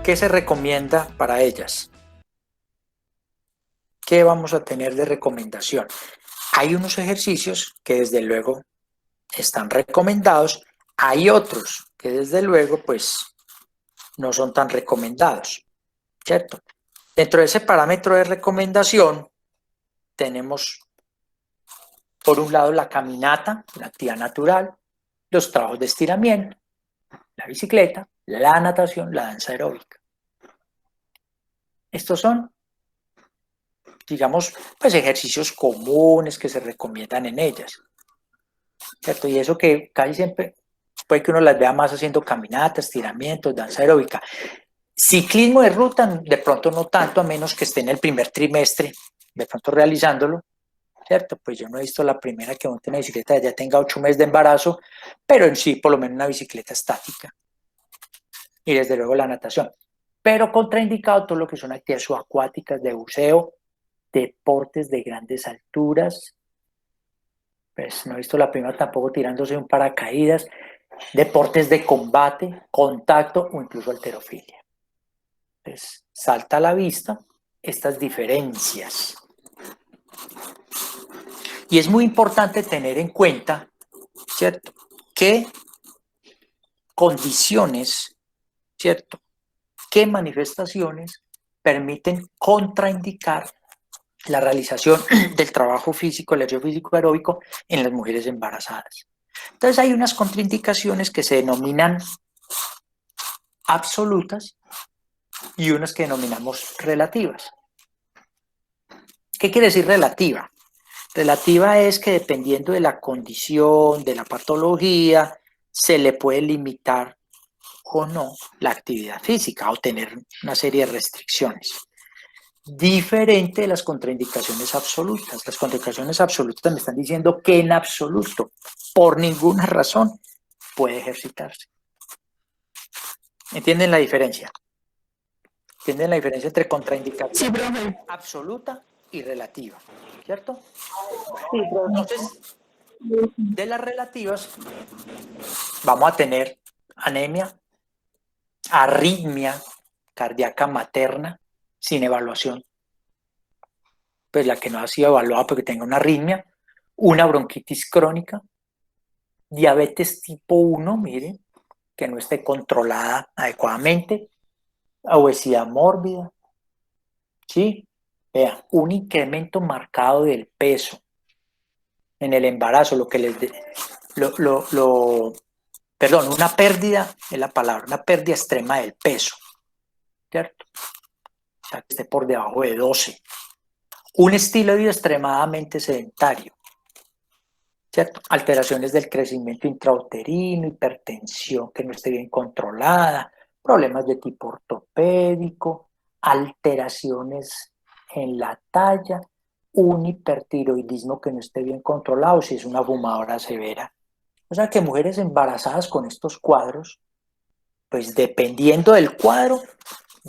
¿qué se recomienda para ellas? ¿Qué vamos a tener de recomendación? Hay unos ejercicios que desde luego están recomendados, hay otros que desde luego pues no son tan recomendados, ¿cierto? Dentro de ese parámetro de recomendación tenemos por un lado la caminata, la actividad natural, los trabajos de estiramiento, la bicicleta, la natación, la danza aeróbica. Estos son, digamos, pues ejercicios comunes que se recomiendan en ellas, ¿cierto? Y eso que casi siempre puede que uno las vea más haciendo caminatas, estiramientos, danza aeróbica. Ciclismo de ruta, de pronto no tanto, a menos que esté en el primer trimestre, de pronto realizándolo, ¿cierto? Pues yo no he visto la primera que monte una bicicleta ya tenga 8 meses de embarazo, pero en sí por lo menos una bicicleta estática. Y desde luego la natación. Pero contraindicado todo lo que son actividades subacuáticas de buceo, deportes de grandes alturas, pues no he visto la primera tampoco tirándose un paracaídas, deportes de combate, contacto o incluso halterofilia. Entonces, salta a la vista estas diferencias. Y es muy importante tener en cuenta, ¿cierto?, qué condiciones, ¿cierto?, qué manifestaciones permiten contraindicar la realización del trabajo físico, el ejercicio físico aeróbico en las mujeres embarazadas. Entonces hay unas contraindicaciones que se denominan absolutas y unas que denominamos relativas. ¿Qué quiere decir relativa? Relativa es que dependiendo de la condición, de la patología, se le puede limitar o no la actividad física o tener una serie de restricciones. Diferente de las contraindicaciones absolutas. Las contraindicaciones absolutas me están diciendo que en absoluto, por ninguna razón, puede ejercitarse. ¿Entienden la diferencia? ¿Entienden la diferencia entre contraindicación absoluta y relativa? ¿Cierto? Bueno, entonces, de las relativas, vamos a tener anemia, arritmia cardíaca materna sin evaluación, pues la que no ha sido evaluada porque tenga una arritmia, una bronquitis crónica, diabetes tipo 1, miren, que no esté controlada adecuadamente, obesidad mórbida, ¿sí? Vean, un incremento marcado del peso en el embarazo, lo que les perdón, una pérdida, es la palabra, una pérdida extrema del peso, ¿cierto? O sea, que esté por debajo de 12. Un estilo de vida extremadamente sedentario, ¿cierto? Alteraciones del crecimiento intrauterino, hipertensión que no esté bien controlada, problemas de tipo ortopédico, alteraciones en la talla, un hipertiroidismo que no esté bien controlado si es una fumadora severa. O sea que mujeres embarazadas con estos cuadros, pues dependiendo del cuadro,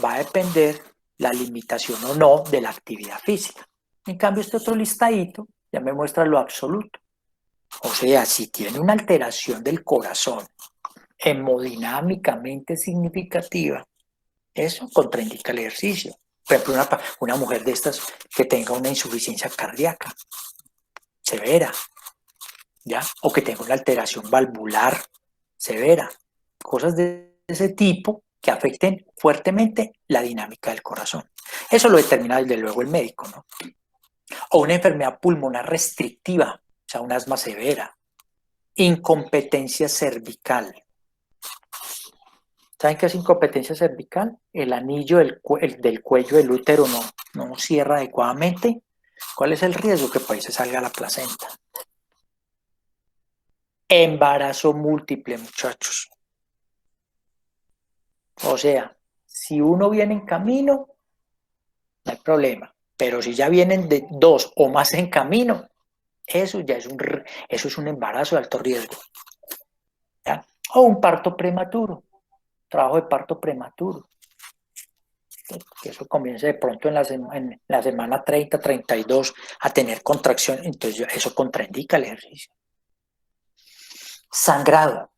va a depender la limitación o no de la actividad física. En cambio, este otro listadito ya me muestra lo absoluto. O sea, si tiene una alteración del corazón hemodinámicamente significativa, eso contraindica el ejercicio. Por ejemplo, una mujer de estas que tenga una insuficiencia cardíaca severa, ¿ya? O que tenga una alteración valvular severa. Cosas de ese tipo que afecten fuertemente la dinámica del corazón. Eso lo determina desde luego el médico, ¿no? O una enfermedad pulmonar restrictiva, o sea, un asma severa, incompetencia cervical. ¿Saben qué es incompetencia cervical? El anillo del cuello del útero no cierra adecuadamente. ¿Cuál es el riesgo? Que por ahí se salga la placenta. Embarazo múltiple, muchachos. O sea, si uno viene en camino, no hay problema. Pero si ya vienen de 2 o más en camino, eso es un embarazo de alto riesgo, ¿ya? O un parto prematuro, trabajo de parto prematuro. Que eso comienza de pronto en la semana 30, 32 a tener contracción, entonces eso contraindica el ejercicio. Sangrado.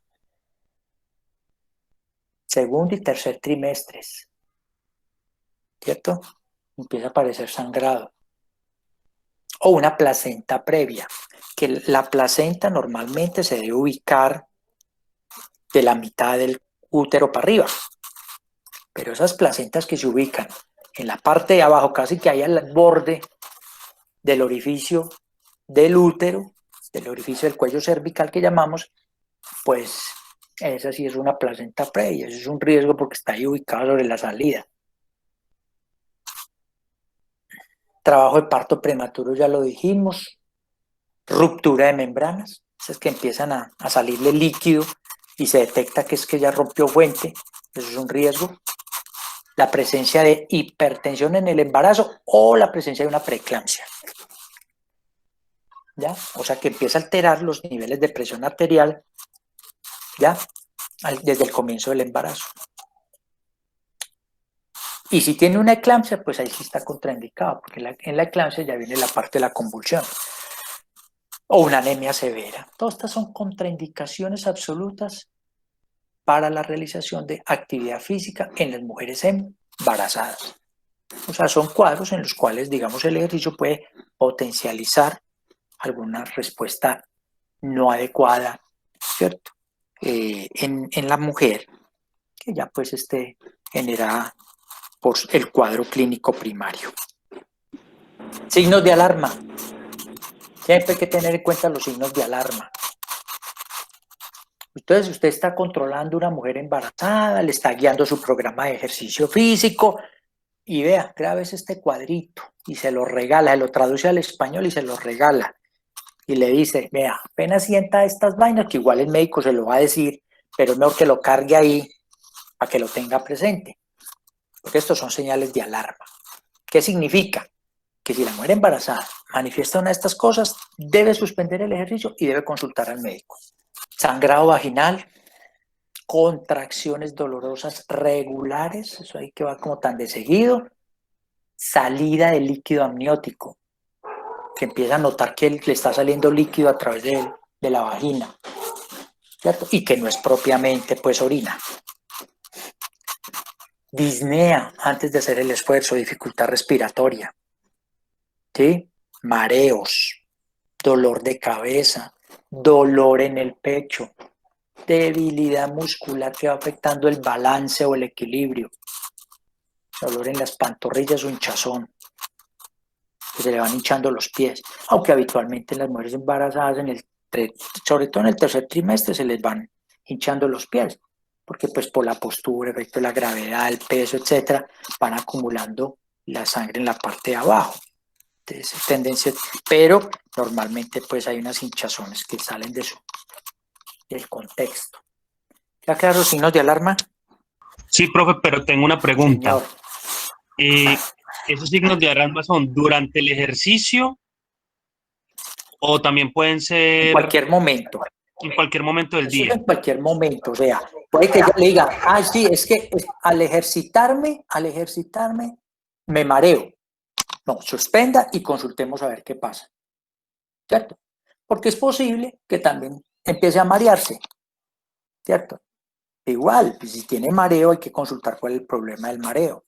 Segundo y tercer trimestres. ¿cierto? Empieza a aparecer sangrado. O una placenta previa, que la placenta normalmente se debe ubicar de la mitad del útero para arriba, pero esas placentas que se ubican en la parte de abajo, casi que ahí al borde del orificio del útero, del orificio del cuello cervical que llamamos, pues esa sí es una placenta previa, eso es un riesgo porque está ahí ubicado sobre la salida. Trabajo de parto prematuro ya lo dijimos, ruptura de membranas, esas que empiezan a salirle líquido y se detecta que es que ya rompió fuente, eso es un riesgo. La presencia de hipertensión en el embarazo o la presencia de una preeclampsia. ¿Ya? O sea que empieza a alterar los niveles de presión arterial, ¿ya? Desde el comienzo del embarazo. Y si tiene una eclampsia, pues ahí sí está contraindicado, porque en la eclampsia ya viene la parte de la convulsión. O una anemia severa. Todas estas son contraindicaciones absolutas para la realización de actividad física en las mujeres embarazadas. O sea, son cuadros en los cuales, digamos, el ejercicio puede potencializar alguna respuesta no adecuada, ¿cierto? En la mujer, que ya pues esté generada por el cuadro clínico primario. Signos de alarma. Siempre hay que tener en cuenta los signos de alarma. Entonces, usted está controlando a una mujer embarazada, le está guiando su programa de ejercicio físico y vea, grabes este cuadrito y se lo regala, lo traduce al español y se lo regala. Y le dice, vea, apenas sienta estas vainas, que igual el médico se lo va a decir, pero es mejor que lo cargue ahí para que lo tenga presente. Porque estos son señales de alarma. ¿Qué significa? Que si la mujer embarazada manifiesta una de estas cosas, debe suspender el ejercicio y debe consultar al médico. Sangrado vaginal, contracciones dolorosas regulares, eso ahí que va como tan de seguido, salida de líquido amniótico, que empieza a notar que le está saliendo líquido a través de la vagina, ¿cierto? Y que no es propiamente pues orina. Disnea antes de hacer el esfuerzo, dificultad respiratoria, ¿sí? Mareos, dolor de cabeza, dolor en el pecho, debilidad muscular que va afectando el balance o el equilibrio, dolor en las pantorrillas o hinchazón, que se le van hinchando los pies, aunque habitualmente en las mujeres embarazadas, sobre todo en el tercer trimestre, se les van hinchando los pies, porque pues por la postura, efecto de la gravedad, el peso, etcétera, van acumulando la sangre en la parte de abajo. Entonces, tendencia, pero normalmente pues hay unas hinchazones que salen del contexto. ¿Ya claro los signos de alarma? Sí, profe, pero tengo una pregunta. Señor. ¿Esos signos de alarma son durante el ejercicio o también pueden En ser cualquier momento. en cualquier momento del Eso es día? en cualquier momento, o sea, puede que yo le diga, sí, es que al ejercitarme, me mareo. No, suspenda y consultemos a ver qué pasa, ¿cierto? Porque es posible que también empiece a marearse, ¿cierto? Igual, pues, si tiene mareo hay que consultar cuál es el problema del mareo.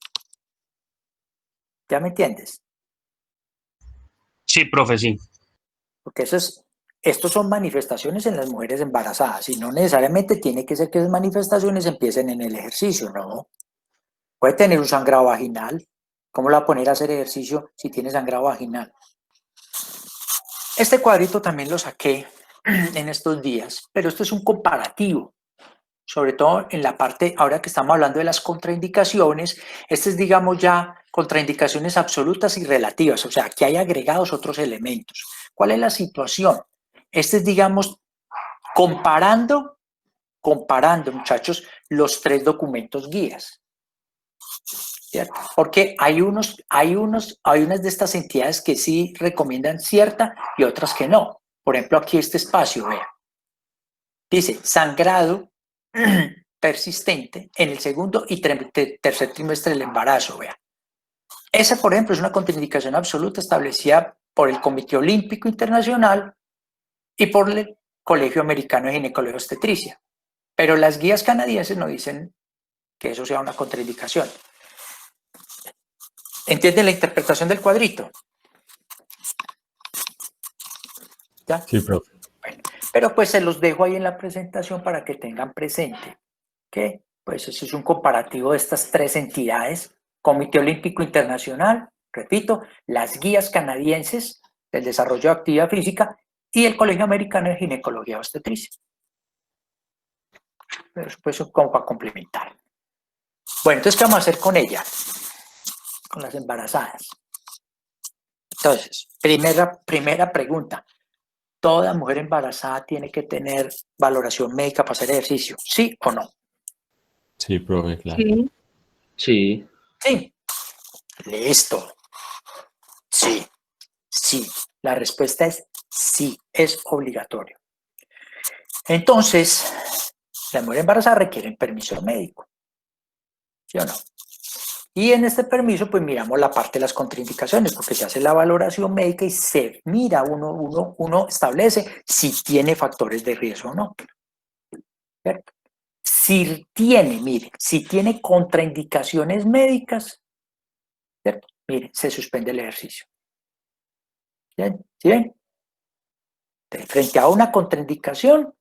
¿Ya me entiendes? Sí, profe, sí. Porque estos son manifestaciones en las mujeres embarazadas y no necesariamente tiene que ser que esas manifestaciones empiecen en el ejercicio, ¿no? Puede tener un sangrado vaginal. ¿Cómo la va a poner a hacer ejercicio si tiene sangrado vaginal? Este cuadrito también lo saqué en estos días, pero esto es un comparativo, sobre todo en la parte, ahora que estamos hablando de las contraindicaciones, este es, digamos, ya contraindicaciones absolutas y relativas, o sea, aquí hay agregados otros elementos. ¿Cuál es la situación? Este es, digamos, comparando, muchachos, los tres documentos guías. ¿Cierto? Porque hay unas de estas entidades que sí recomiendan cierta y otras que no. Por ejemplo, aquí este espacio, vea. Dice, sangrado persistente en el segundo y tercer trimestre del embarazo, vea. Esa, por ejemplo, es una contraindicación absoluta establecida por el Comité Olímpico Internacional y por el Colegio Americano de Ginecología y Obstetricia. Pero las guías canadienses no dicen que eso sea una contraindicación. ¿Entienden la interpretación del cuadrito? ¿Ya? Sí, profe. Bueno, pero pues se los dejo ahí en la presentación para que tengan presente que pues eso es un comparativo de estas tres entidades: Comité Olímpico Internacional, repito, las guías canadienses del desarrollo de actividad física y el Colegio Americano de Ginecología y Obstetricia. Pero pues como para complementar. Bueno, entonces, ¿qué vamos a hacer con ella? Con las embarazadas. Entonces, primera pregunta. ¿Toda mujer embarazada tiene que tener valoración médica para hacer ejercicio? ¿Sí o no? Sí, profe, claro. Sí. Sí. Sí. Listo. Sí. Sí. La respuesta es sí, es obligatorio. Entonces, la mujer embarazada requiere permiso médico. ¿Sí o no? Y en este permiso, pues miramos la parte de las contraindicaciones, porque se hace la valoración médica y se mira, uno establece si tiene factores de riesgo o no. ¿Cierto? Si tiene, mire, si tiene contraindicaciones médicas, ¿cierto? Mire, se suspende el ejercicio. ¿Bien? ¿Sí ven? Frente a una contraindicación,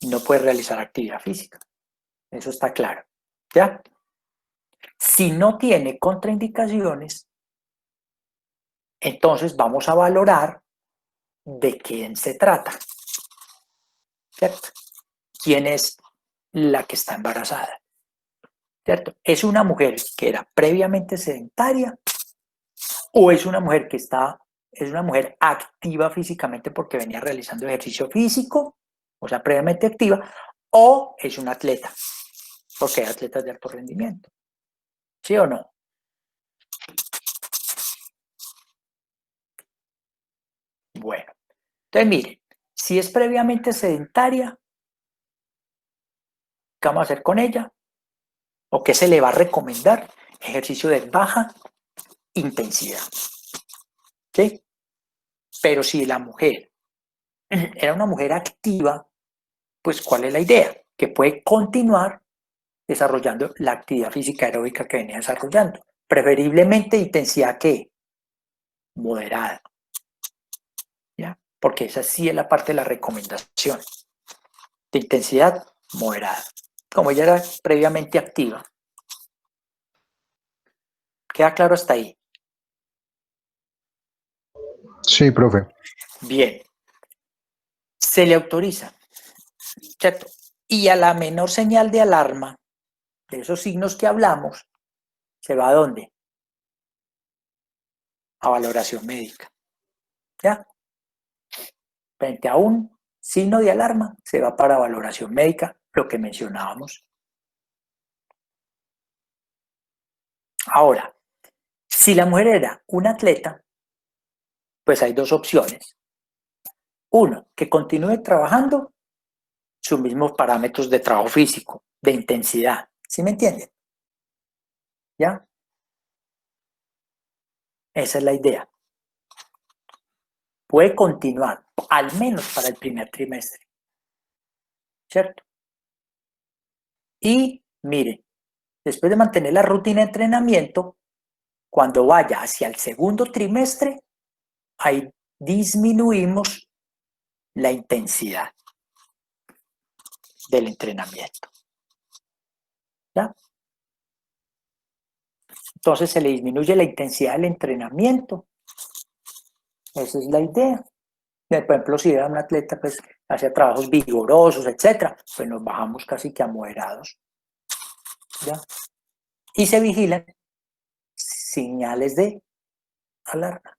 no puede realizar actividad física. Eso está claro. ¿Ya? Si no tiene contraindicaciones, entonces vamos a valorar de quién se trata. ¿Cierto? ¿Quién es la que está embarazada? ¿Cierto? ¿Es una mujer que era previamente sedentaria o es una mujer que es una mujer activa físicamente porque venía realizando ejercicio físico, o sea, previamente activa, o es un atleta, porque hay atletas de alto rendimiento? ¿Sí o no? Bueno, entonces miren, si es previamente sedentaria, ¿qué vamos a hacer con ella? ¿O qué se le va a recomendar? Ejercicio de baja intensidad. ¿Sí? Pero si la mujer era una mujer activa, pues ¿cuál es la idea? Que puede continuar desarrollando la actividad física aeróbica que venía desarrollando. Preferiblemente intensidad ¿qué? Moderada. ¿Ya? Porque esa sí es la parte de la recomendación. De intensidad moderada. Como ella era previamente activa. ¿Queda claro hasta ahí? Sí, profe. Bien. Se le autoriza, ¿cierto? Y a la menor señal de alarma, de esos signos que hablamos, ¿se va a dónde? A valoración médica. ¿Ya? Frente a un signo de alarma, se va para valoración médica, lo que mencionábamos. Ahora, si la mujer era un atleta, pues hay dos opciones. Uno, que continúe trabajando sus mismos parámetros de trabajo físico, de intensidad. ¿Sí me entienden? ¿Ya? Esa es la idea. Puede continuar, al menos para el primer trimestre. ¿Cierto? Y mire, después de mantener la rutina de entrenamiento, cuando vaya hacia el segundo trimestre, ahí disminuimos la intensidad del entrenamiento. ¿Ya? Entonces se le disminuye la intensidad del entrenamiento. Esa es la idea. Por ejemplo, si era un atleta, pues hacía trabajos vigorosos, etcétera, pues nos bajamos casi que a moderados. ¿Ya? Y se vigilan señales de alarma.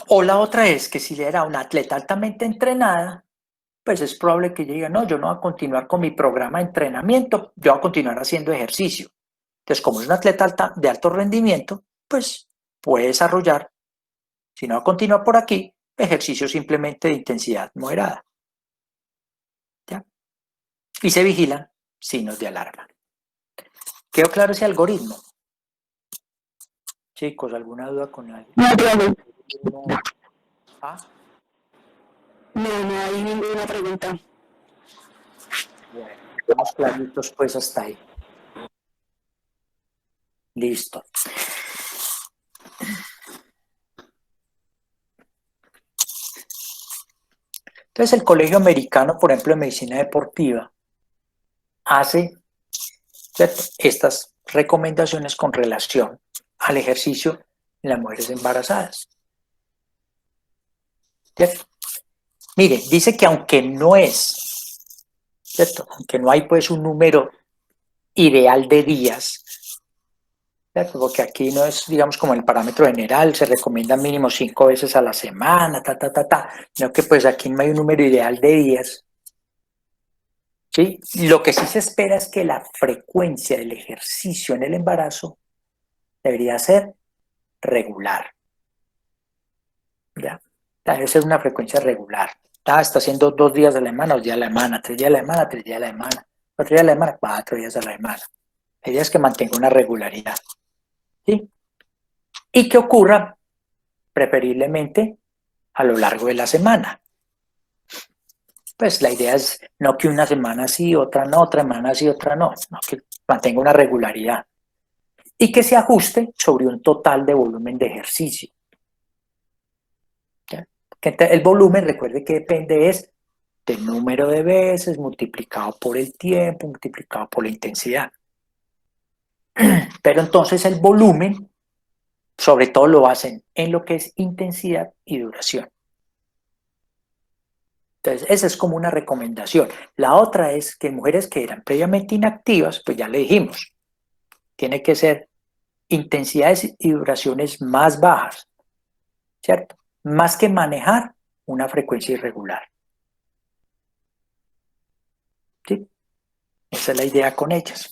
O la otra es que si era una atleta altamente entrenada, pues es probable que diga, no, yo no voy a continuar con mi programa de entrenamiento, yo voy a continuar haciendo ejercicio. Entonces, como es un atleta de alto rendimiento, pues puede desarrollar, si no va a continuar por aquí, ejercicio simplemente de intensidad moderada. ¿Ya? Y se vigilan signos de alarma. ¿Quedó claro ese algoritmo? Chicos, ¿alguna duda con alguien? No, profe. ¿Ah? No hay ninguna pregunta. Bueno, estamos claritos pues hasta ahí. Listo. Entonces, el Colegio Americano, por ejemplo, de Medicina Deportiva, hace, ¿cierto?, estas recomendaciones con relación al ejercicio en las mujeres embarazadas. ¿Cierto? Mire, dice que aunque no es, ¿cierto?, aunque no hay pues un número ideal de días, ¿cierto?, porque aquí no es, digamos, como el parámetro general, se recomienda mínimo 5 veces a la semana, sino que pues aquí no hay un número ideal de días. ¿Sí? Lo que sí se espera es que la frecuencia del ejercicio en el embarazo debería ser regular. ¿Ya? Debe ser una frecuencia regular. Está haciendo 2 días a la semana, 2 días a la semana, 3 días a la semana, 3 días a la semana, 4 días a la semana, 4 días a la semana. La idea es que mantenga una regularidad. ¿Sí? Y que ocurra preferiblemente a lo largo de la semana. Pues la idea es no que una semana sí, otra no, otra semana sí, otra no, que mantenga una regularidad y que se ajuste sobre un total de volumen de ejercicio. ¿Ya? Que el volumen, recuerde que depende es del número de veces multiplicado por el tiempo, multiplicado por la intensidad. Pero entonces el volumen, sobre todo lo hacen en lo que es intensidad y duración. Entonces, esa es como una recomendación. La otra es que mujeres que eran previamente inactivas, pues ya le dijimos, tiene que ser intensidades y duraciones más bajas, ¿cierto? Más que manejar una frecuencia irregular. ¿Sí? Esa es la idea con ellas.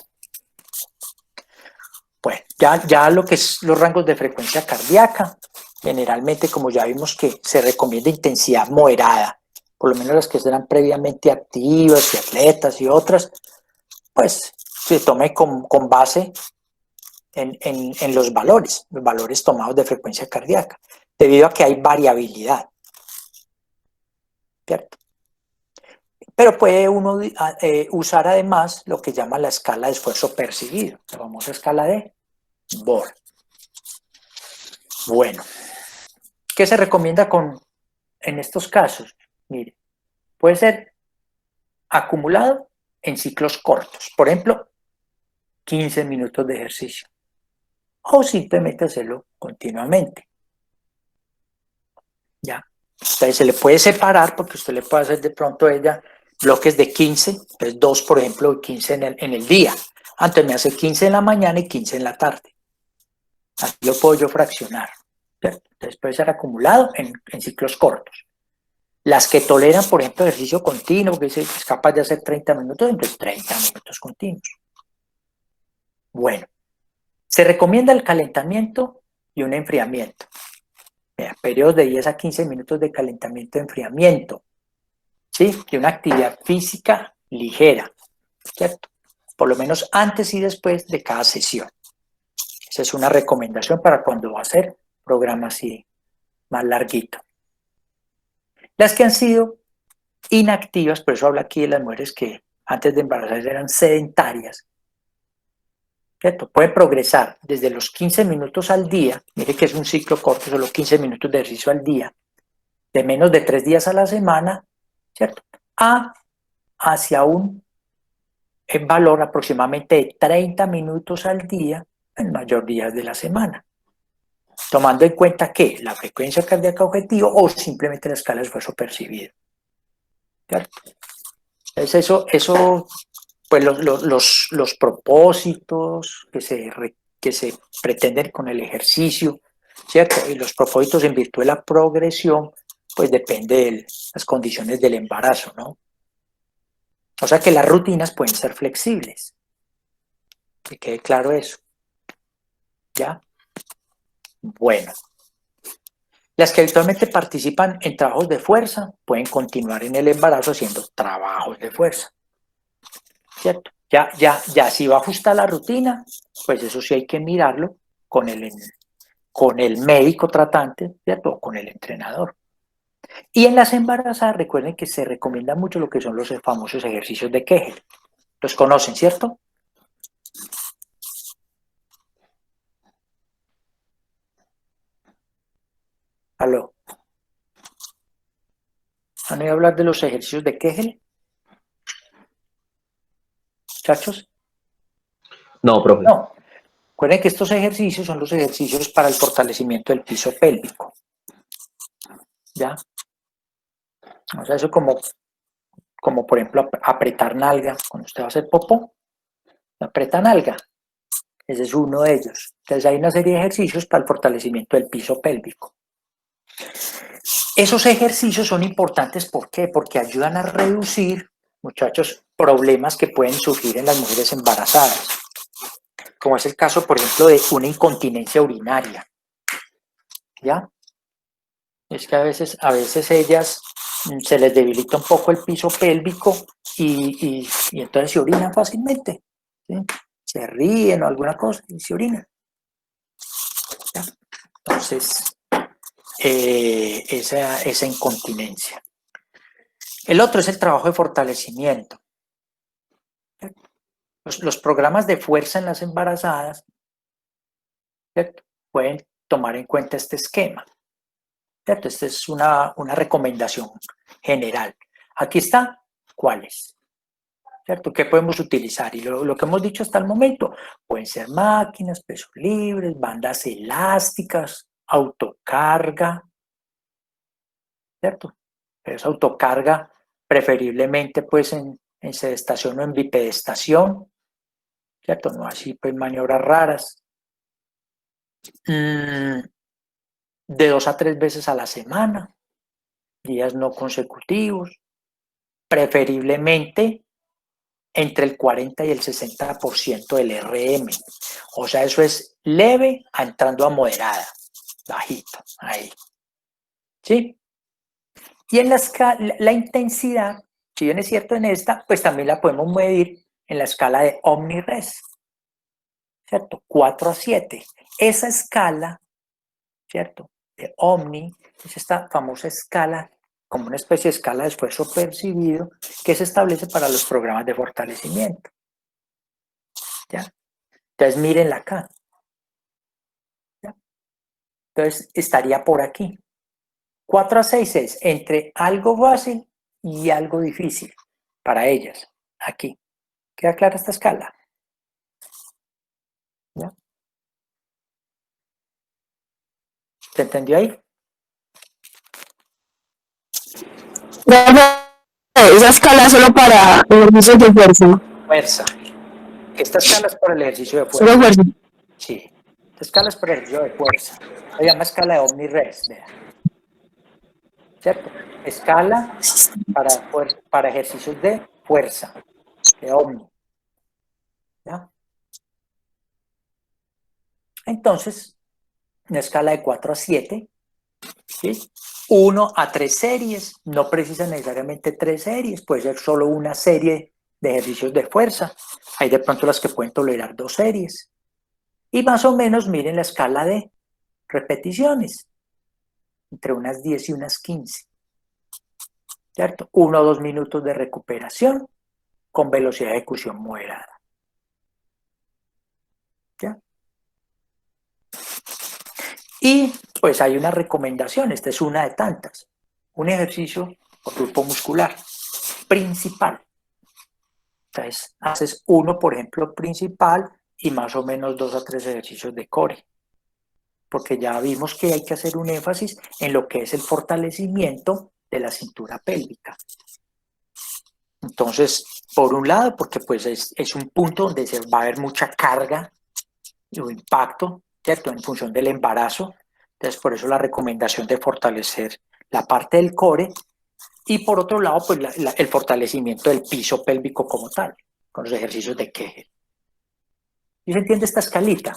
Bueno, ya lo que es los rangos de frecuencia cardíaca, generalmente, como ya vimos que se recomienda intensidad moderada, por lo menos las que eran previamente activas y atletas y otras, pues se tome con base en los valores tomados de frecuencia cardíaca, debido a que hay variabilidad, ¿cierto? Pero puede uno usar además lo que llama la escala de esfuerzo percibido, la famosa escala de Born. Bueno, ¿qué se recomienda en estos casos? Mire, puede ser acumulado en ciclos cortos, por ejemplo, 15 minutos de ejercicio, o simplemente hacerlo continuamente. ¿Ya? Entonces se le puede separar porque usted le puede hacer de pronto a ella bloques de 15, entonces 2, por ejemplo, 15 en el día. Antes me hace 15 en la mañana y 15 en la tarde. Así lo puedo yo fraccionar, ¿cierto? Entonces puede ser acumulado en ciclos cortos. Las que toleran, por ejemplo, ejercicio continuo, que es capaz de hacer 30 minutos, entonces 30 minutos continuos. Bueno, se recomienda el calentamiento y un enfriamiento. Mira, periodos de 10 a 15 minutos de calentamiento y enfriamiento, ¿sí? Y una actividad física ligera, ¿cierto? Por lo menos antes y después de cada sesión. Esa es una recomendación para cuando va a hacer programas así más larguito. Las que han sido inactivas, por eso habla aquí de las mujeres que antes de embarazarse eran sedentarias, ¿cierto? Pueden progresar desde los 15 minutos al día, mire que es un ciclo corto, solo 15 minutos de ejercicio al día, de menos de 3 días a la semana, ¿cierto? Hacia un valor aproximadamente de 30 minutos al día en mayor días de la semana, tomando en cuenta que la frecuencia cardíaca objetivo o simplemente la escala de esfuerzo percibido. ¿Cierto? Entonces eso pues los propósitos que se pretenden con el ejercicio, ¿cierto? Y los propósitos en virtud de la progresión, pues depende de las condiciones del embarazo, ¿no? O sea que las rutinas pueden ser flexibles. Que quede claro eso. ¿Ya? Bueno. Las que habitualmente participan en trabajos de fuerza pueden continuar en el embarazo haciendo trabajos de fuerza. ¿Cierto? Ya si va a ajustar la rutina, pues eso sí hay que mirarlo con el médico tratante, ¿cierto? O con el entrenador. Y en las embarazadas, recuerden que se recomienda mucho lo que son los famosos ejercicios de Kegel. Los conocen, ¿cierto? Aló. ¿Han oído hablar de los ejercicios de Kegel? Muchachos. No, profe. No. Recuerden que estos ejercicios son los ejercicios para el fortalecimiento del piso pélvico. ¿Ya? O sea, eso como por ejemplo apretar nalga. Cuando usted va a hacer popó, aprieta nalga. Ese es uno de ellos. Entonces hay una serie de ejercicios para el fortalecimiento del piso pélvico. Esos ejercicios son importantes, ¿por qué? Porque ayudan a reducir, muchachos, problemas que pueden surgir en las mujeres embarazadas. Como es el caso, por ejemplo, de una incontinencia urinaria. ¿Ya? Es que a veces ellas se les debilita un poco el piso pélvico y entonces se orinan fácilmente. ¿Sí? Se ríen o alguna cosa y se orinan. ¿Ya? Entonces, esa incontinencia. El otro es el trabajo de fortalecimiento. Los programas de fuerza en las embarazadas, ¿cierto?, pueden tomar en cuenta este esquema. ¿Cierto? Esta es una recomendación general. Aquí está, ¿cuáles? ¿Cierto? ¿Qué podemos utilizar? Y lo que hemos dicho hasta el momento, pueden ser máquinas, pesos libres, bandas elásticas, autocarga, ¿cierto? Pero esa autocarga, preferiblemente pues en sedestación o en bipedestación, ¿cierto? No así pues maniobras raras. De 2 a 3 veces a la semana, días no consecutivos, preferiblemente entre el 40 y el 60% del RM. O sea, eso es leve a entrando a moderada, bajito, ahí. ¿Sí? Y en la intensidad, si bien es cierto en esta, pues también la podemos medir en la escala de Omni-Res, ¿cierto? 4 a 7. Esa escala, ¿cierto?, de Omni, es esta famosa escala, como una especie de escala de esfuerzo percibido, que se establece para los programas de fortalecimiento. ¿Ya? Entonces, mírenla acá. ¿Ya? Entonces, estaría por aquí. 4 a 6 es entre algo fácil y algo difícil para ellas. Aquí. ¿Queda clara esta escala? ¿Ya? ¿Se entendió ahí? Esa escala es solo para ejercicios de fuerza. Fuerza. Esta escala es para el ejercicio de Solo fuerza. fuerza. Sí. Esta escala es para el ejercicio de fuerza. Se llama escala de Omni-Res. ¿Cierto? Escala para ejercicios de fuerza, de Omni. ¿Ya? Entonces, una escala de 4 a 7, ¿sí? 1 a 3 series, no precisa necesariamente 3 series, puede ser solo una serie de ejercicios de fuerza. Hay de pronto las que pueden tolerar 2 series. Y más o menos miren la escala de repeticiones, entre unas 10 y unas 15. ¿Cierto? 1 o 2 minutos de recuperación con velocidad de ejecución moderada. ¿Ya? Y pues hay una recomendación, esta es una de tantas. Un ejercicio por grupo muscular principal. Entonces, haces uno, por ejemplo, principal y más o menos 2 a 3 ejercicios de core. Porque ya vimos que hay que hacer un énfasis en lo que es el fortalecimiento de la cintura pélvica. Entonces, por un lado, porque pues es un punto donde va a haber mucha carga o impacto, ¿cierto?, en función del embarazo. Entonces, por eso la recomendación de fortalecer la parte del core y por otro lado, pues el fortalecimiento del piso pélvico como tal, con los ejercicios de Kegel. ¿Y se entiende esta escalita?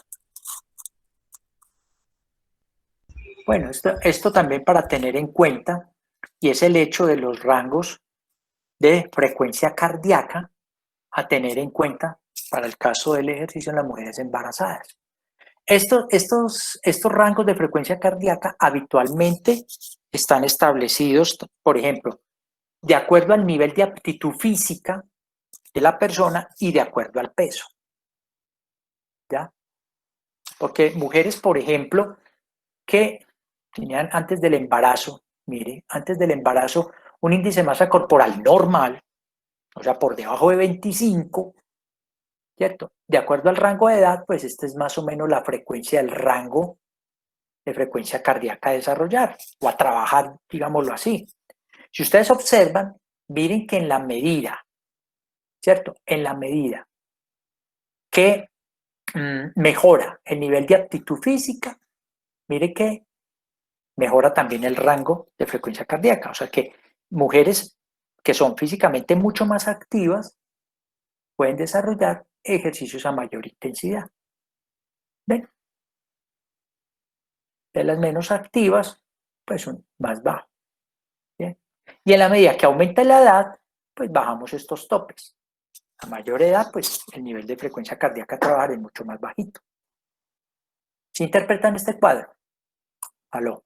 Bueno, esto también para tener en cuenta, y es el hecho de los rangos de frecuencia cardíaca a tener en cuenta para el caso del ejercicio en las mujeres embarazadas. Estos rangos de frecuencia cardíaca habitualmente están establecidos, por ejemplo, de acuerdo al nivel de aptitud física de la persona y de acuerdo al peso. ¿Ya? Porque mujeres, por ejemplo, que tenían antes del embarazo, mire, antes del embarazo, un índice de masa corporal normal, o sea, por debajo de 25, ¿cierto? De acuerdo al rango de edad, pues esta es más o menos la frecuencia del rango de frecuencia cardíaca a desarrollar o a trabajar, digámoslo así. Si ustedes observan, miren que en la medida, ¿cierto? En la medida que mejora el nivel de aptitud física, mire que mejora también el rango de frecuencia cardíaca. O sea que mujeres que son físicamente mucho más activas pueden desarrollar ejercicios a mayor intensidad. ¿Ven? De las menos activas, pues son más bajos. ¿Bien? Y en la medida que aumenta la edad, pues bajamos estos topes. A mayor edad, pues el nivel de frecuencia cardíaca a trabajar es mucho más bajito. ¿Se interpretan este cuadro? ¿Aló?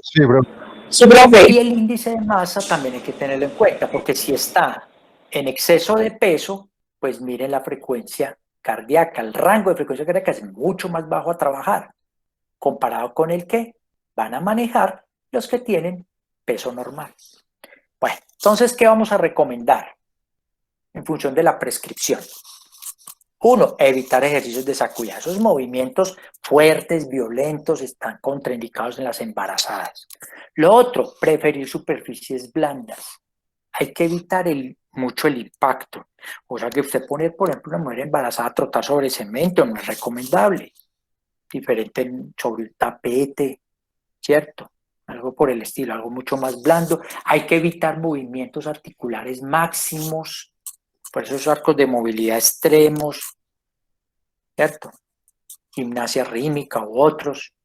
Sí, profe. Sí, profe. Y el índice de masa también hay que tenerlo en cuenta, porque si está en exceso de peso, pues miren la frecuencia cardíaca, el rango de frecuencia cardíaca es mucho más bajo a trabajar, comparado con el que van a manejar los que tienen peso normal. Bueno, entonces, ¿qué vamos a recomendar en función de la prescripción? Uno, evitar ejercicios de sacudida. Esos movimientos fuertes, violentos, están contraindicados en las embarazadas. Lo otro, preferir superficies blandas. Hay que evitar mucho el impacto. O sea que usted pone, por ejemplo, una mujer embarazada a trotar sobre cemento no es recomendable. Diferente sobre un tapete, ¿cierto? Algo por el estilo, algo mucho más blando. Hay que evitar movimientos articulares máximos, por eso esos arcos de movilidad extremos, ¿cierto? Gimnasia rítmica u otros.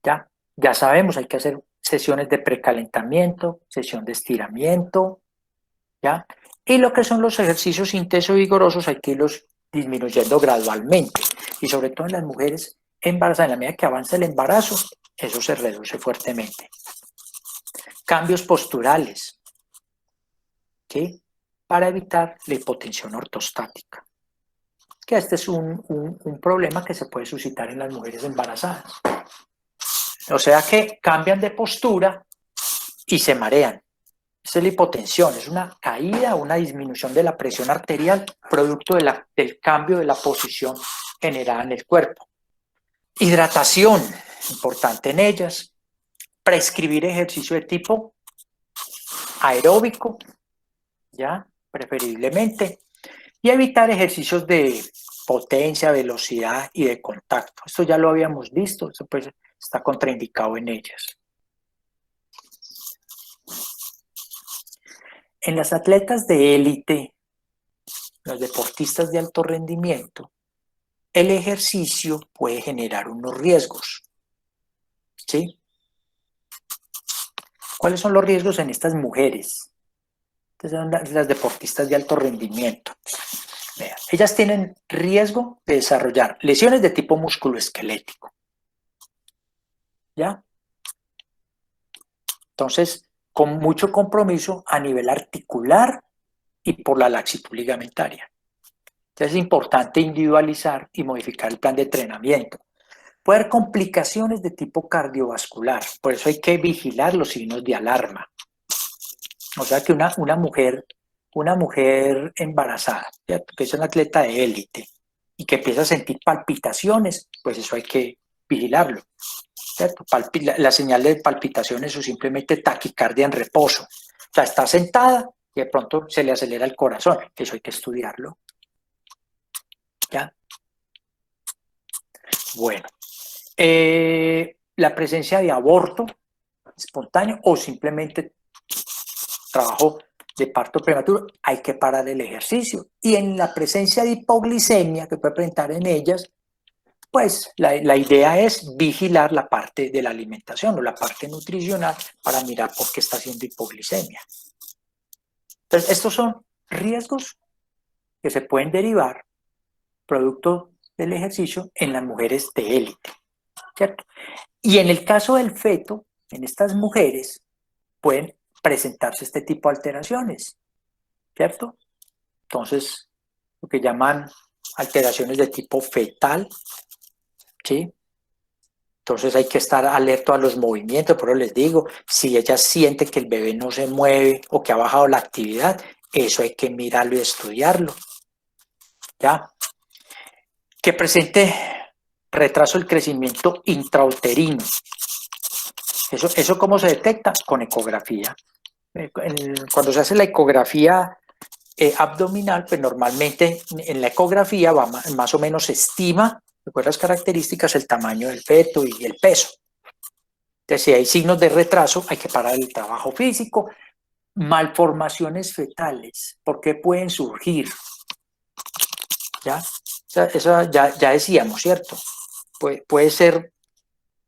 Ya sabemos, hay que hacer sesiones de precalentamiento, sesión de estiramiento, ¿ya? Y lo que son los ejercicios intensos y vigorosos hay que irlos disminuyendo gradualmente. Y sobre todo en las mujeres embarazadas, en la medida que avanza el embarazo, eso se reduce fuertemente. Cambios posturales, ¿sí? Para evitar la hipotensión ortostática. Que este es un problema que se puede suscitar en las mujeres embarazadas. O sea que cambian de postura y se marean. Esa es la hipotensión, es una caída, una disminución de la presión arterial, producto del cambio de la posición generada en el cuerpo. Hidratación, importante en ellas. Prescribir ejercicio de tipo aeróbico, ya, preferiblemente. Y evitar ejercicios de potencia, velocidad y de contacto. Esto ya lo habíamos visto, eso pues está contraindicado en ellas. En las atletas de élite, los deportistas de alto rendimiento, el ejercicio puede generar unos riesgos. ¿Sí? ¿Cuáles son los riesgos en estas mujeres? Estas son las deportistas de alto rendimiento. Vean, ellas tienen riesgo de desarrollar lesiones de tipo musculoesquelético. ¿Ya? Entonces, con mucho compromiso a nivel articular y por la laxitud ligamentaria. Entonces es importante individualizar y modificar el plan de entrenamiento. Puede haber complicaciones de tipo cardiovascular, por eso hay que vigilar los signos de alarma. O sea que una mujer embarazada, ¿cierto? Que es una atleta de élite y que empieza a sentir palpitaciones, pues eso hay que vigilarlo, ¿cierto? La señal de palpitaciones o simplemente taquicardia en reposo. O sea, está sentada y de pronto se le acelera el corazón, eso hay que estudiarlo. ¿Ya? Bueno. La presencia de aborto espontáneo o simplemente trabajo de parto prematuro, hay que parar el ejercicio. Y en la presencia de hipoglicemia que puede presentar en ellas, pues la idea es vigilar la parte de la alimentación o la parte nutricional para mirar por qué está haciendo hipoglicemia. Entonces, estos son riesgos que se pueden derivar producto del ejercicio en las mujeres de élite, ¿cierto? Y en el caso del feto, en estas mujeres, pueden presentarse este tipo de alteraciones, ¿cierto? Entonces, lo que llaman alteraciones de tipo fetal, ¿sí? Entonces hay que estar alerta a los movimientos, por eso les digo, si ella siente que el bebé no se mueve o que ha bajado la actividad, eso hay que mirarlo y estudiarlo. ¿Ya? Que presente retraso del crecimiento intrauterino. ¿Eso cómo se detecta? Con ecografía. Cuando se hace la ecografía abdominal, pues normalmente en la ecografía más o menos se estima, recuerda las características, el tamaño del feto y el peso. Entonces, si hay signos de retraso, hay que parar el trabajo físico. Malformaciones fetales, ¿por qué pueden surgir? ¿Ya? Eso ya decíamos, ¿cierto? Puede ser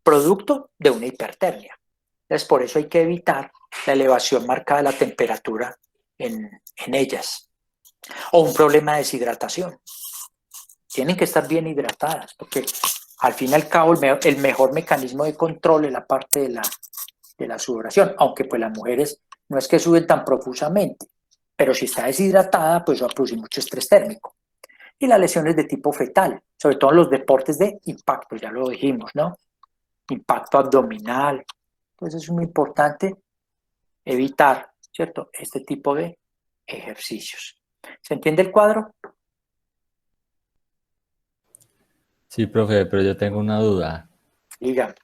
producto de una hipertermia. Entonces, por eso hay que evitar la elevación marcada de la temperatura en ellas. O un problema de deshidratación. Tienen que estar bien hidratadas, porque al fin y al cabo el mejor mecanismo de control es la parte de la sudoración, aunque pues las mujeres no es que suben tan profusamente, pero si está deshidratada, pues va a producir mucho estrés térmico. Y las lesiones de tipo fetal, sobre todo en los deportes de impacto, ya lo dijimos, ¿no? Impacto abdominal. Entonces es muy importante evitar, ¿cierto?, este tipo de ejercicios. ¿Se entiende el cuadro? Sí, profe, pero yo tengo una duda. Diga.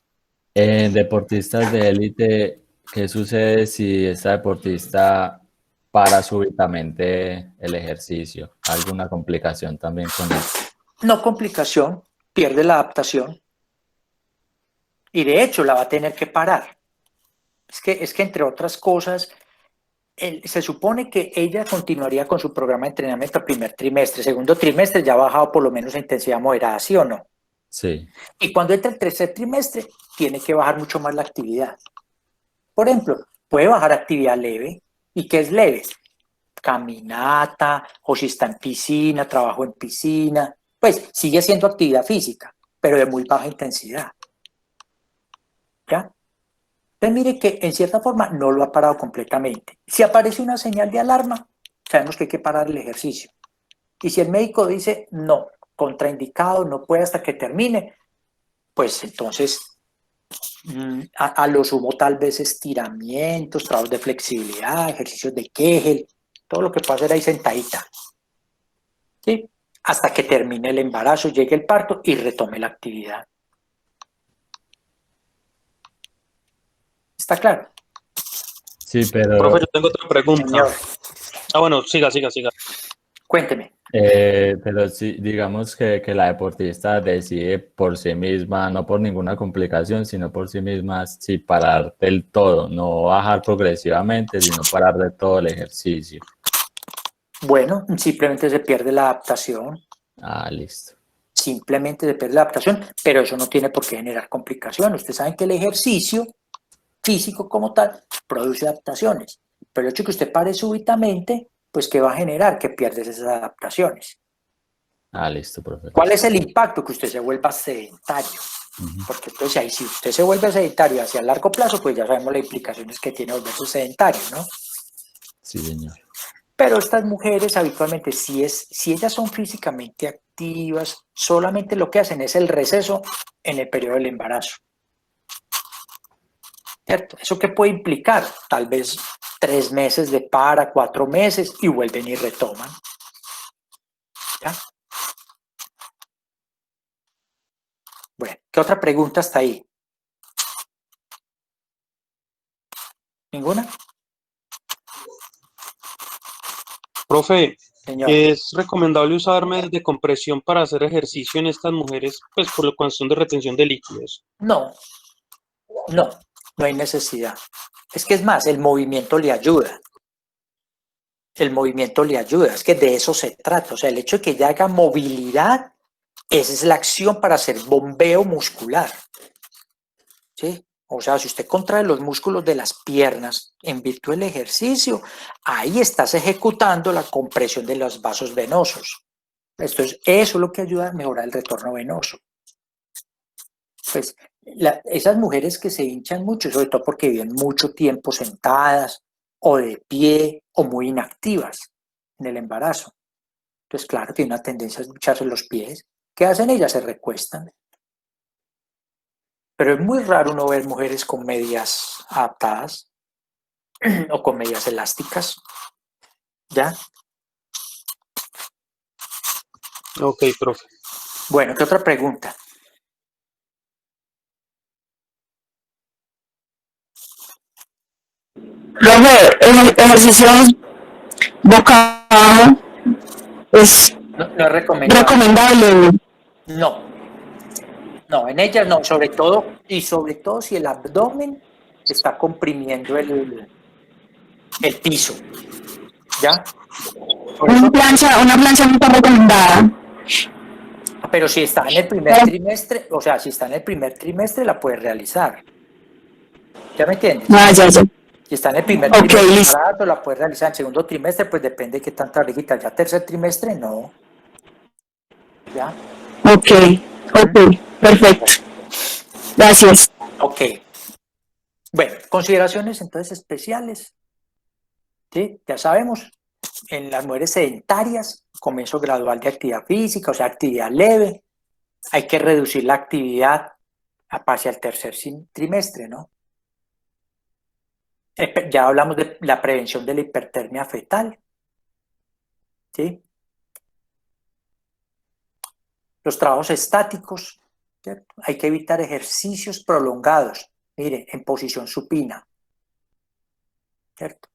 En deportistas de élite, ¿qué sucede si esta deportista para súbitamente el ejercicio? ¿Alguna complicación también con eso? No complicación, pierde la adaptación y de hecho la va a tener que parar. Es que entre otras cosas, se supone que ella continuaría con su programa de entrenamiento el primer trimestre, segundo trimestre ya ha bajado por lo menos a intensidad moderada, ¿sí o no? Sí, Y cuando entra el tercer trimestre, tiene que bajar mucho más la actividad. Por ejemplo, puede bajar actividad leve. ¿Y qué es leve? Caminata, o si está en piscina, trabajo en piscina, pues sigue siendo actividad física, pero de muy baja intensidad. ¿Ya? Entonces mire que en cierta forma no lo ha parado completamente. Si aparece una señal de alarma, sabemos que hay que parar el ejercicio. Y si el médico dice no, contraindicado, no puede hasta que termine, pues entonces a lo sumo tal vez estiramientos, trabajos de flexibilidad, ejercicios de Kegel, todo lo que pueda hacer ahí sentadita. ¿Sí? Hasta que termine el embarazo, llegue el parto y retome la actividad. ¿Está claro? sí, Profe, pero, yo tengo otra pregunta. Señor, Ah, bueno, siga. cuénteme. pero sí, digamos que la deportista decide por sí misma, no por ninguna complicación, sino por sí misma, sí parar del todo, no bajar progresivamente, sino parar de todo el ejercicio. Bueno, simplemente se pierde la adaptación. Ah, listo. Simplemente se pierde la adaptación, pero eso no tiene por qué generar complicaciones. Ustedes saben que el ejercicio físico como tal produce adaptaciones, pero el hecho de que usted pare súbitamente, pues ¿qué va a generar? Que pierdes esas adaptaciones. Ah, listo, profe. ¿Cuál es el impacto? Que usted se vuelva sedentario. Porque entonces ahí si usted se vuelve sedentario hacia largo plazo, pues ya sabemos las implicaciones que tiene volverse sedentario, ¿no? Sí, señor. Pero estas mujeres habitualmente, si ellas son físicamente activas, solamente lo que hacen es el receso en el periodo del embarazo. ¿Cierto? ¿Eso qué puede implicar? Tal vez 3 meses de 4 meses y vuelven y retoman. ¿Ya? Bueno, ¿qué otra pregunta está ahí? ¿Ninguna? Profe, Señor. ¿es recomendable usar medios de compresión para hacer ejercicio en estas mujeres, pues por la cuestión de retención de líquidos? No, no hay necesidad. Es que es más, el movimiento le ayuda. El movimiento le ayuda, es que de eso se trata. O sea, el hecho de que ella haga movilidad, esa es la acción para hacer bombeo muscular. ¿Sí? O sea, si usted contrae los músculos de las piernas en virtud del ejercicio, ahí estás ejecutando la compresión de los vasos venosos. Entonces, eso es lo que ayuda a mejorar el retorno venoso. Pues esas mujeres que se hinchan mucho, sobre todo porque viven mucho tiempo sentadas o de pie o muy inactivas en el embarazo. Entonces, claro, tiene una tendencia a hincharse los pies. ¿Qué hacen ellas? Se recuestan. pero es muy raro uno ver mujeres con medias adaptadas o con medias elásticas, ¿ya? Ok, profe. Bueno, ¿qué otra pregunta? Profe, ejercicios boca abajo es No es recomendable. recomendable. No, no, en ellas no, sobre todo si el abdomen está comprimiendo el piso, ¿ya? Por eso, Una plancha no está recomendada. pero si está en el primer trimestre, o sea, si está en el primer trimestre la puedes realizar. ¿Ya me entiendes? Ah, ya. Si está en el primer Ok, trimestre listo. parado, la puedes realizar en el segundo trimestre, pues depende de qué tanta barriguita. Ya tercer trimestre, no. ¿Ya? Ok, perfecto. Gracias. Ok. Bueno, consideraciones entonces especiales. ¿Sí? Ya sabemos, en las mujeres sedentarias, comienzo gradual de actividad física, o sea, actividad leve. Hay que reducir la actividad hacia el tercer trimestre, ¿no? Ya hablamos de la prevención de la hipertermia fetal. ¿Sí? Los trabajos estáticos, ¿cierto? Hay que evitar ejercicios prolongados, mire, en posición supina, ¿cierto?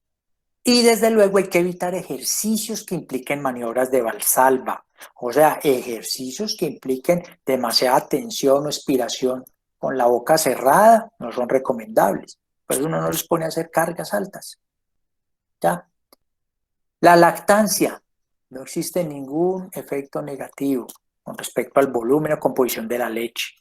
Y desde luego hay que evitar ejercicios que impliquen maniobras de Valsalva, o sea, ejercicios que impliquen demasiada tensión o expiración con la boca cerrada no son recomendables, pues uno no les pone a hacer cargas altas, ¿ya? La lactancia, no existe ningún efecto negativo con respecto al volumen o composición de la leche.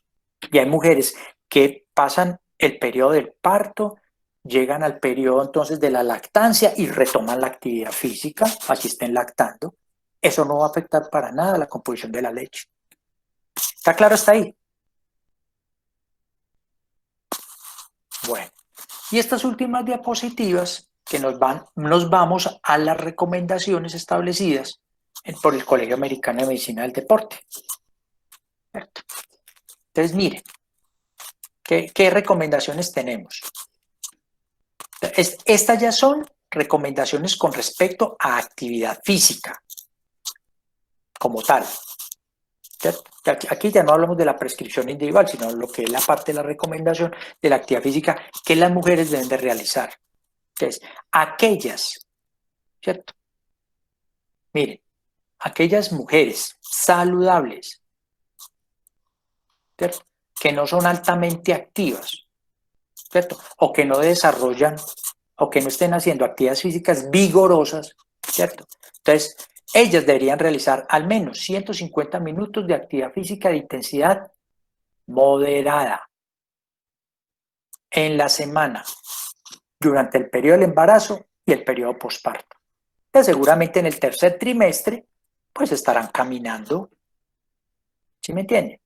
Y hay mujeres que pasan el periodo del parto, llegan al periodo entonces de la lactancia y retoman la actividad física, así estén lactando. Eso no va a afectar para nada la composición de la leche. ¿Está claro hasta ahí? Bueno, y estas últimas diapositivas que nos vamos a las recomendaciones establecidas por el Colegio Americano de Medicina del Deporte. ¿Cierto? Entonces, miren, ¿qué recomendaciones tenemos? Estas ya son recomendaciones con respecto a actividad física, como tal. ¿Cierto? Aquí ya no hablamos de la prescripción individual, sino lo que es la parte de la recomendación de la actividad física que las mujeres deben de realizar. Entonces, aquellas, ¿cierto? Miren, aquellas mujeres saludables, ¿cierto? Que no son altamente activas, ¿cierto? O que no desarrollan, o que no estén haciendo actividades físicas vigorosas, ¿cierto? Entonces, ellas deberían realizar al menos 150 minutos de actividad física de intensidad moderada en la semana, durante el periodo del embarazo y el periodo posparto. Entonces, seguramente en el tercer trimestre, pues estarán caminando, ¿sí me entienden?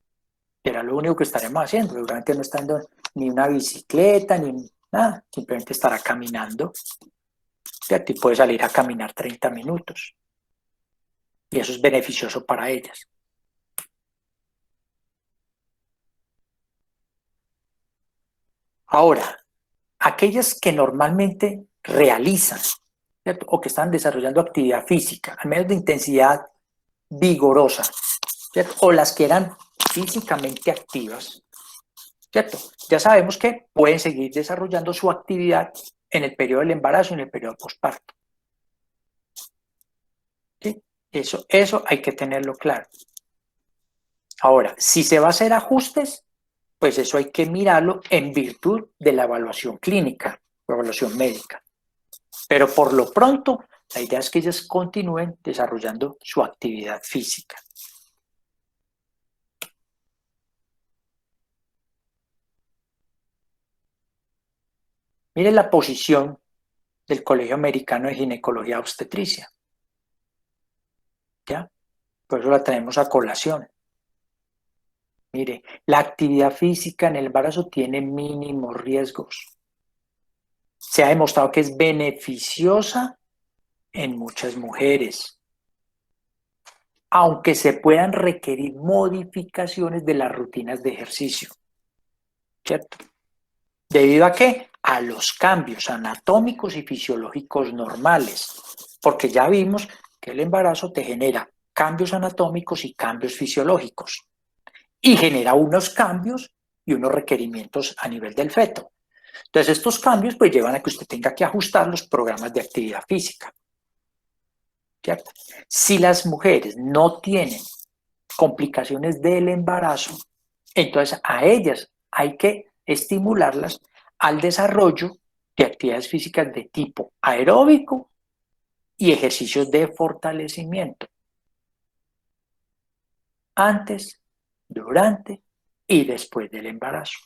Era lo único que estaremos haciendo, seguramente no estando ni una bicicleta, ni nada, simplemente estará caminando. ¿Cierto? Y puede salir a caminar 30 minutos. Y eso es beneficioso para ellas. Ahora, aquellas que normalmente realizan, ¿cierto? O que están desarrollando actividad física, al menos de intensidad vigorosa, ¿cierto? O las que eran físicamente activas, ¿cierto? Ya sabemos que pueden seguir desarrollando su actividad en el periodo del embarazo y en el periodo posparto. ¿Sí? Eso hay que tenerlo claro. Ahora, si se va a hacer ajustes, pues eso hay que mirarlo en virtud de la evaluación clínica, la evaluación médica. Pero por lo pronto, la idea es que ellas continúen desarrollando su actividad física. Miren la posición del Colegio Americano de Ginecología y Obstetricia. ¿Ya? Por eso la traemos a colación. Mire, la actividad física en el embarazo tiene mínimos riesgos. Se ha demostrado que es beneficiosa en muchas mujeres, aunque se puedan requerir modificaciones de las rutinas de ejercicio. ¿cierto? ¿Debido a qué? A los cambios anatómicos y fisiológicos normales, porque ya vimos que el embarazo te genera cambios anatómicos y cambios fisiológicos, y genera unos cambios y unos requerimientos a nivel del feto. Entonces estos cambios pues llevan a que usted tenga que ajustar los programas de actividad física, ¿cierto? Si las mujeres no tienen complicaciones del embarazo, entonces a ellas hay que estimularlas al desarrollo de actividades físicas de tipo aeróbico y ejercicios de fortalecimiento. Antes, durante y después del embarazo.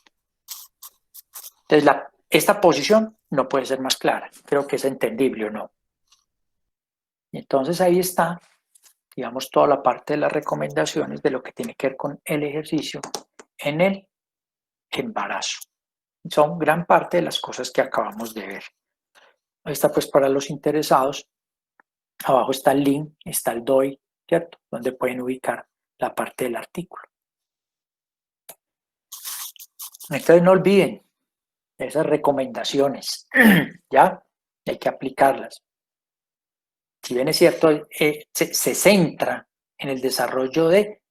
Entonces, esta posición no puede ser más clara. Creo que es entendible o no. Entonces, ahí está, digamos, toda la parte de las recomendaciones de lo que tiene que ver con el ejercicio en el embarazo. Son gran parte de las cosas que acabamos de ver. Ahí está, pues, para los interesados. Abajo está el link, está el DOI, ¿cierto? Donde pueden ubicar la parte del artículo. Entonces, no olviden esas recomendaciones, ¿ya? Hay que aplicarlas. Si bien es cierto, se centra en el desarrollo de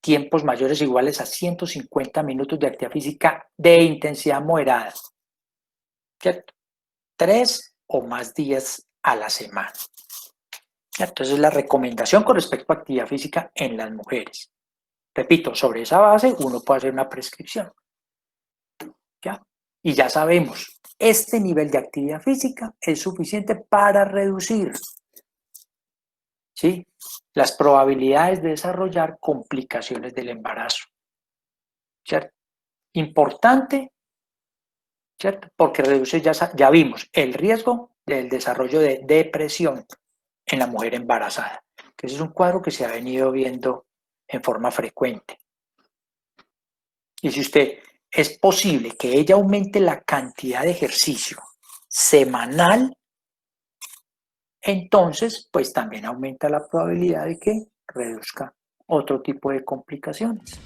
tiempos mayores o iguales a 150 minutos de actividad física de intensidad moderada, ¿cierto? 3 o más días a la semana. Entonces, la recomendación con respecto a actividad física en las mujeres. Repito, sobre esa base uno puede hacer una prescripción. ¿Ya? Y ya sabemos, este nivel de actividad física es suficiente para reducir, ¿sí?, las probabilidades de desarrollar complicaciones del embarazo. ¿Cierto? Importante, ¿cierto? Porque reduce, ya vimos, el riesgo del desarrollo de depresión en la mujer embarazada, que ese es un cuadro que se ha venido viendo en forma frecuente. Y si usted es posible que ella aumente la cantidad de ejercicio semanal, entonces pues también aumenta la probabilidad de que reduzca otro tipo de complicaciones.